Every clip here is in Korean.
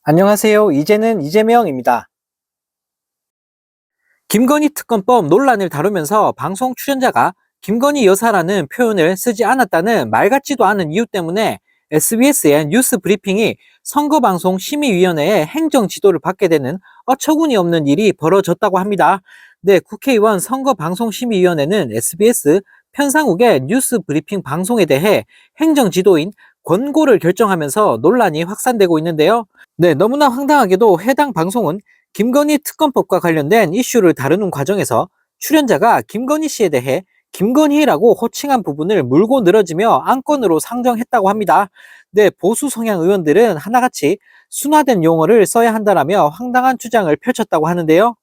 안녕하세요. 이제는 이재명입니다. 김건희 특검법 논란을 다루면서 방송 출연자가 김건희 여사라는 표현을 쓰지 않았다는 말 같지도 않은 이유 때문에 SBS의 뉴스 브리핑이 선거방송심의위원회의 행정 지도를 받게 되는 어처구니 없는 일이 벌어졌다고 합니다. 네, 국회의원 선거방송심의위원회는 SBS 편상욱의 뉴스 브리핑 방송에 대해 행정 지도인 권고를 결정하면서 논란이 확산되고 있는데요. 네, 너무나 황당하게도 해당 방송은 김건희 특검법과 관련된 이슈를 다루는 과정에서 출연자가 김건희 씨에 대해 김건희라고 호칭한 부분을 물고 늘어지며 안건으로 상정했다고 합니다. 네, 보수 성향 의원들은 하나같이 순화된 용어를 써야 한다라며 황당한 주장을 펼쳤다고 하는데요.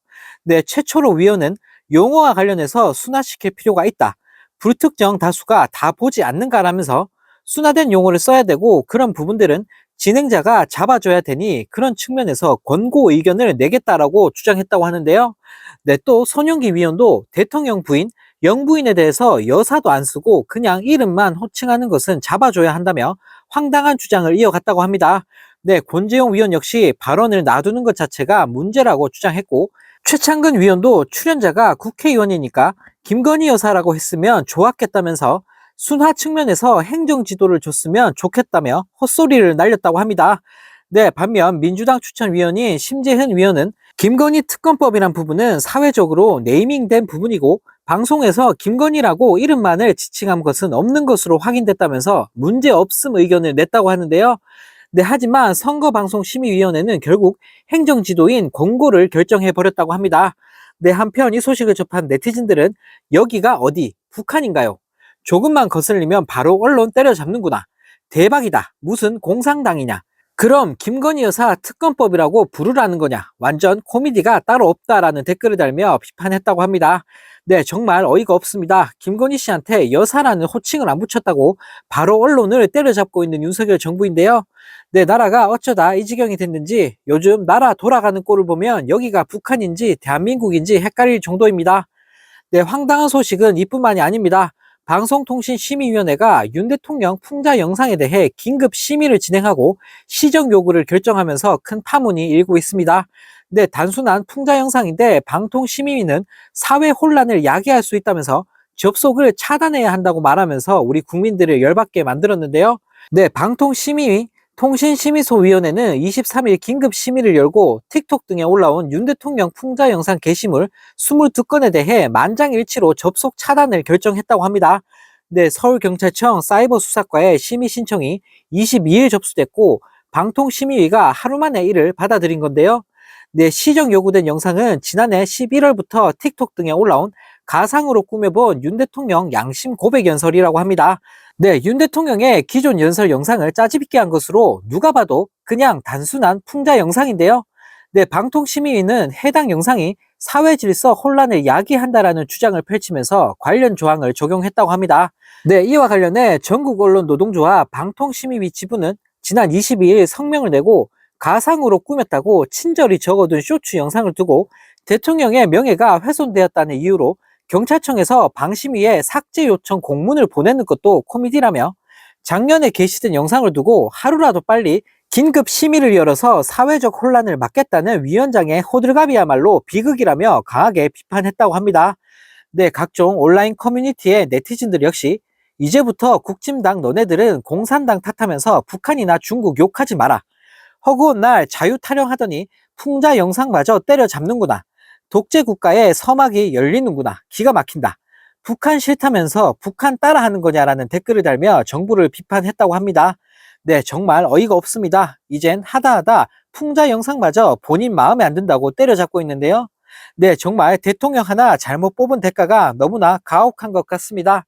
네, 최초로 위원은 용어와 관련해서 순화시킬 필요가 있다. 불특정 다수가 다 보지 않는가라면서 순화된 용어를 써야 되고 그런 부분들은 진행자가 잡아줘야 되니 그런 측면에서 권고 의견을 내겠다라고 주장했다고 하는데요. 네, 또 손영기 위원도 대통령 부인, 영부인에 대해서 여사도 안 쓰고 그냥 이름만 호칭하는 것은 잡아줘야 한다며 황당한 주장을 이어갔다고 합니다. 네, 권재용 위원 역시 발언을 놔두는 것 자체가 문제라고 주장했고 최창근 위원도 출연자가 국회의원이니까 김건희 여사라고 했으면 좋았겠다면서 순화 측면에서 행정 지도를 줬으면 좋겠다며 헛소리를 날렸다고 합니다. 네, 반면 민주당 추천위원인 심재현 위원은 김건희 특검법이란 부분은 사회적으로 네이밍된 부분이고 방송에서 김건희라고 이름만을 지칭한 것은 없는 것으로 확인됐다면서 문제없음 의견을 냈다고 하는데요. 네, 하지만 선거방송심의위원회는 결국 행정지도인 권고를 결정해버렸다고 합니다. 네, 한편 이 소식을 접한 네티즌들은 여기가 어디, 북한인가요? 조금만 거슬리면 바로 언론 때려잡는구나. 대박이다. 무슨 공산당이냐. 그럼 김건희 여사 특검법이라고 부르라는 거냐. 완전 코미디가 따로 없다라는 댓글을 달며 비판했다고 합니다. 네, 정말 어이가 없습니다. 김건희 씨한테 여사라는 호칭을 안 붙였다고 바로 언론을 때려잡고 있는 윤석열 정부인데요. 네, 나라가 어쩌다 이 지경이 됐는지 요즘 나라 돌아가는 꼴을 보면 여기가 북한인지 대한민국인지 헷갈릴 정도입니다. 네, 황당한 소식은 이뿐만이 아닙니다. 방송통신심의위원회가 윤 대통령 풍자 영상에 대해 긴급 심의를 진행하고 시정 요구를 결정하면서 큰 파문이 일고 있습니다. 네, 단순한 풍자 영상인데 방통심의위는 사회 혼란을 야기할 수 있다면서 접속을 차단해야 한다고 말하면서 우리 국민들을 열받게 만들었는데요. 네, 방통심의위 통신심의소위원회는 23일 긴급 심의를 열고 틱톡 등에 올라온 윤 대통령 풍자 영상 게시물 22건에 대해 만장일치로 접속 차단을 결정했다고 합니다. 네, 서울경찰청 사이버수사과의 심의 신청이 22일 접수됐고 방통심의위가 하루 만에 이를 받아들인 건데요. 네, 시정 요구된 영상은 지난해 11월부터 틱톡 등에 올라온 가상으로 꾸며본 윤 대통령 양심 고백 연설이라고 합니다. 네, 윤 대통령의 기존 연설 영상을 짜집기 한 것으로 누가 봐도 그냥 단순한 풍자 영상인데요. 네, 방통심의위는 해당 영상이 사회 질서 혼란을 야기한다라는 주장을 펼치면서 관련 조항을 적용했다고 합니다. 네, 이와 관련해 전국언론노동조합 방통심의위 지부는 지난 22일 성명을 내고 가상으로 꾸몄다고 친절히 적어둔 쇼츠 영상을 두고 대통령의 명예가 훼손되었다는 이유로 경찰청에서 방심위에 삭제 요청 공문을 보내는 것도 코미디라며 작년에 게시된 영상을 두고 하루라도 빨리 긴급 심의를 열어서 사회적 혼란을 막겠다는 위원장의 호들갑이야말로 비극이라며 강하게 비판했다고 합니다. 네, 각종 온라인 커뮤니티의 네티즌들 역시 이제부터 국진당 너네들은 공산당 탓하면서 북한이나 중국 욕하지 마라. 허구한 날 자유 타령하더니 풍자 영상마저 때려잡는구나. 독재 국가의 서막이 열리는구나. 기가 막힌다. 북한 싫다면서 북한 따라하는 거냐라는 댓글을 달며 정부를 비판했다고 합니다. 네, 정말 어이가 없습니다. 이젠 하다하다 풍자 영상마저 본인 마음에 안 든다고 때려잡고 있는데요. 네, 정말 대통령 하나 잘못 뽑은 대가가 너무나 가혹한 것 같습니다.